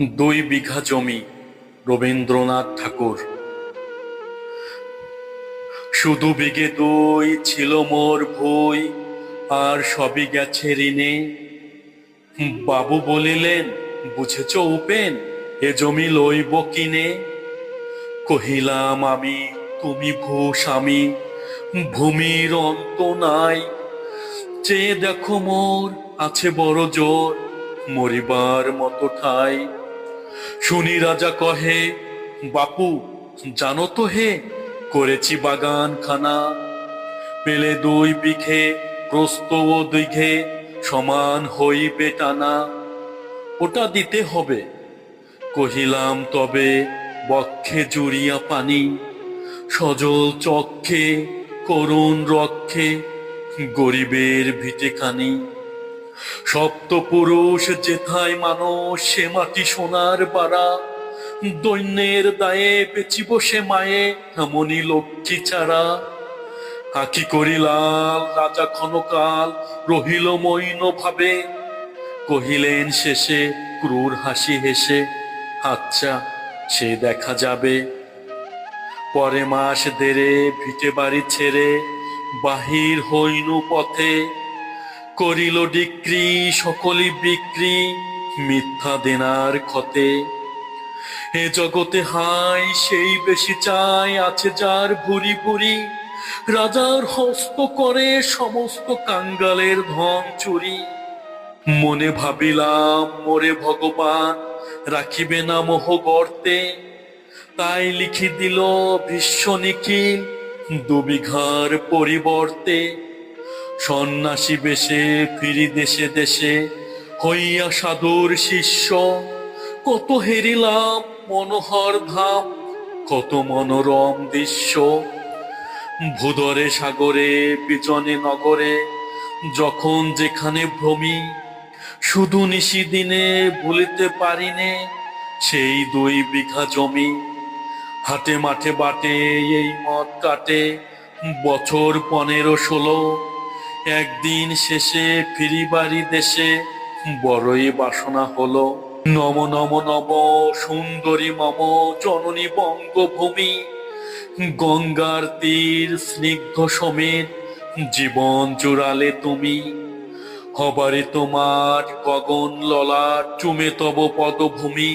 2 বিঘা জমি। রবীন্দ্রনাথ ঠাকুর। শুধু বিঘে 2 ছিল মোর ভুই, আর সবই গেছে ঋণে। বাবু বলিলেন, বুঝেছ উপেন, এ জমি লইব কিনে। কহিলাম আমি, তুমি ভূস্বামী, ভূমির অন্ত নাই। চেয়ে দেখো মোর আছে বড় জোর, মরিবার মতো ঠাই। শুনি রাজা কহে, বাপু জানো তো হে, করেছি বাগান খানা। পেলে 2 বিঘে, প্রস্থ ও দীঘে সমান হইবে টানা। ওটা দিতে হবে। কহিলাম তবে, বক্ষে জুড়িয়া পানি, সজল চক্ষে করুণ রক্ষে, গরিবের ভিটেখানি। সপ্তপুরুষ যেথায় মানুষ, সে মাটি সোনার বাড়া। দৈন্যের দায়ে বেচিব সে মায়ে, এমনি লক্ষ্মী ছাড়া। আঁকি করিলাল রাজা ক্ষণকাল, রহিল মৈন ভাবে। কহিলেন শেষে ক্রূর হাসি হেসে, আচ্ছা সে দেখা যাবে। পরে মাস দেড়ে ভিটে বাড়ি ছেড়ে, বাহির হইনু পথে। করিল ডিক্রি সকলি বিক্রি, মিথ্যা দেনার ক্ষতে। এ জগতে হাই সেই বেশি চাই, আছে যার ভুরি ভুরি। রাজার হস্ত করে সমস্ত কাঙ্গালের ধন চুরি। মনে ভাবিলাম মোরে ভগবান রাখিবে না মোহ গর্তে। তাই লিখি দিল ভীষ্ম নিখিল, 2 বিঘার পরিবর্তে। সন্ন্যাসী বেশে ফিরি দেশে দেশে, হইয়া সাধুর শিষ্য। কত হেরিলাম মনোহর ধাম, কত মনোরম দৃশ্য। ভূধরে সাগরে বিজনে নগরে, যখন যেখানে ভ্রমি। শুধু নিশি দিনে ভুলিতে পারিনে, সেই 2 বিঘা জমি। হাটে মাঠে বাটে এই মত কাটে, বছর 15-16। একদিন শেষে ফিরি বাড়ি দেশে, বড়ই বাসনা হলো। নম নম নম সুন্দরী মম জননী বঙ্গভূমি। গঙ্গার তীর স্নিগ্ধ সমেত, জীবন জুড়ালে তুমি। হবারে তোমার গগন ললাট, চুমে তব পদভূমি।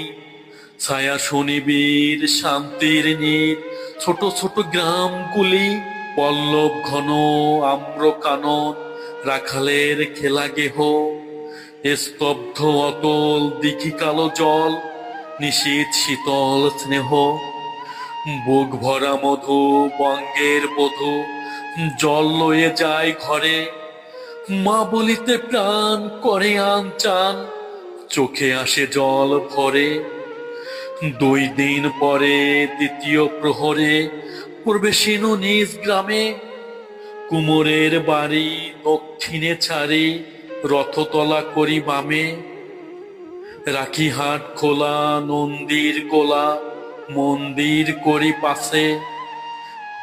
ছায়া শনিবীর শান্তির নীড়, ছোট ছোট গ্রামগুলি। পল্লব ঘন আম্র কানন, রাখালের খেলা গেহ। স্তব্ধ অতল দিঘি কালো জল, নিশীথ শীতল স্নেহ। বুক ভরা মধু বঙ্গের বধূ, জল লয়ে যায় ঘরে। মা বলিতে প্রাণ করে আনচান, চোখে আসে জল ভরে। 2 দিন পরে দ্বিতীয় প্রহরে, প্রবেশিনু নিজ গ্রামে। কুমোরের বাড়ি দক্ষিণে ছাড়ি, রথতলা করি বামে। রাখি হাট খোলা নন্দীর গোলা, মন্দির করি পাশে।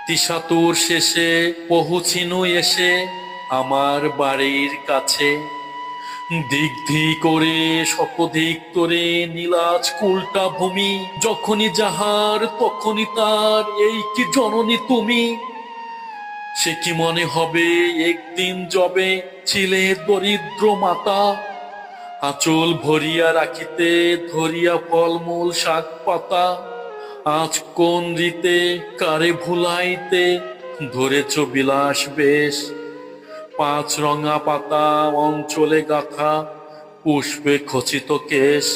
তিসাতুর শেষে পহুছিনু এসে, আমার বাড়ির কাছে। দিগ্ধি করে শতধিক তোরে নীলাজ কুলটা ভূমি। যখনই যাহার তখনই তার, এই কি জননী তুমি। সে কি মনে হবে একদিন যবে ছিলে দরিদ্র মাতা। আঁচল ভরিয়া রাখিতে ধরিয়া ফলমূল শাক পাতা। আজ কোন রীতে কারে ভুলাইতে, ধরেছ বিলাস বেশ। 5 রঙা পাতা অঞ্চলে গাথা, পুষ্পে খচিত কেশ।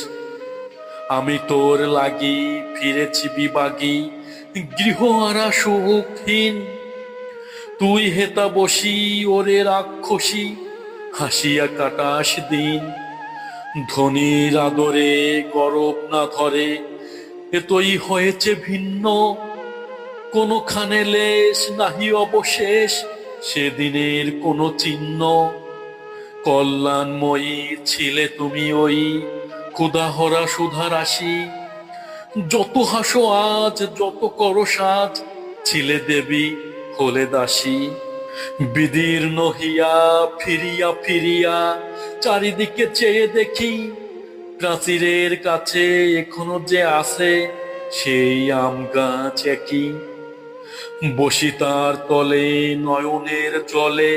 আমি তোর লাগি ফিরেছি বিবাগী, গৃহহারা সুখহীন। তুই হেতা বসি ওরে রাক্ষসী, হাসিয়া কাটাস দিন। ধনির আদরে গরব না ধরে, এতই হয়েছে ভিন্ন। কোনখানে লেশ নাহি অবশেষ, সেদিনের কোনো চিহ্ন। কল্যাণময়ী ছিলে তুমি ওই, ক্ষুধাহরা সুধা রাশি। যত হাসো আজ, যত করো সাজ, ছিলে দেবী হলে দাসী। বিদীর্ণ হিয়া ফিরিয়া ফিরিয়া, চারিদিকে চেয়ে দেখি। প্রাচীরের কাছে এখনো যে আছে সেই আম গাছ একই, বসি তার তলে নয়নের জলে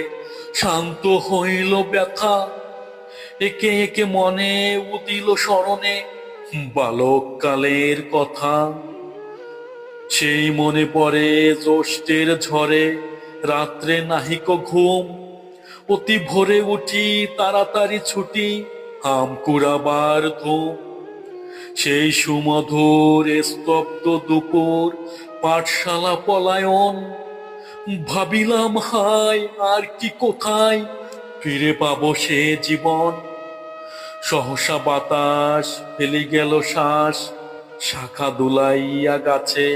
শান্ত হইল ব্যথা, একে একে মনে উদিল স্মরণে বালক কালের কথা। সেই মনে পড়ে জ্যৈষ্ঠের ঝড়ে রাত্রে নাহিক ঘুম, অতি ভোরে উঠি তাড়াতাড়ি ছুটি আম কুড়াবার ধুম। সেই সুমধুর স্তব্ধ দুপুর পাঠশালা পলায়ন, ভাবিলাম হায় আর কি কোথায় ফিরে পাবো সে জীবন। সহসা বাতাস ফেলি গেল শ্বাস শাখা দুলাইয়া গাছে,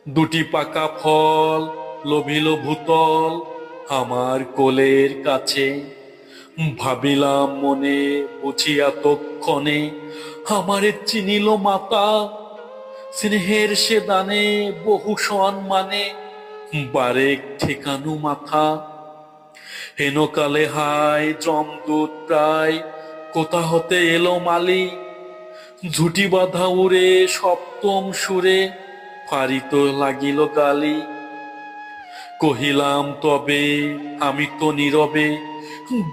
দুটি পাকা ফল লোভিল ভূতল আমার কোলের কাছে। ভাবিলাম মনে বুঝিয়া তক্ষণে আমারে চিনিল মাতা, স্নেহের সে দানে বহু সম্মানে বারেক ঠেকানু মাথা। হেনকালে হায় জমদূত প্রায় কোথা হতে এলো মালি, ঝুটি বাঁধা উড়ে সপ্তম সুরে ফারিত লাগিল গালি। কহিলাম তবে আমি তো নীরবে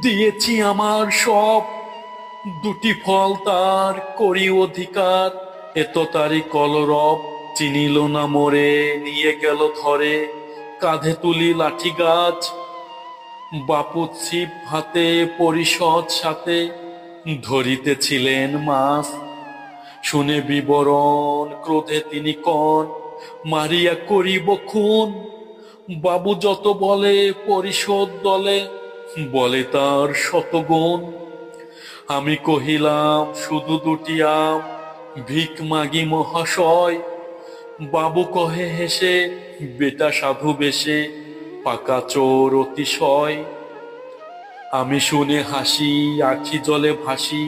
দিয়েছি আমার সব, দুটি ফল তার করি অধিকার এত তারি কলরব। চিনিল না মোরে নিয়ে গেল ধরে কাঁধে তুলি লাঠি গাছ, বাপু ছিপ হাতে পরিষদ সাথে ধরিতেছিলেন মাছ। শুনে বিবরণ ক্রোধে তিনি কন মারিয়া করিব খুন, বাবু যত বলে পরিশোধ দলে বলে তার শতগুণ। আমি কহিলাম শুধু দুটি আম ভিক মাগি মহাশয়, বাবু কহে হেসে বেটা সাধু বেশে পাকা চোর অতিশয়। আমি শুনে হাসি আখি জলে ভাসি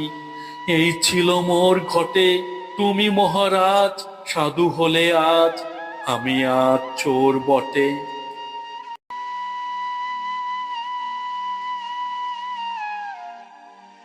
এই ছিল মোর ঘটে, তুমি মহারাজ সাধু হলে আজ আমি আজ চোর বটে।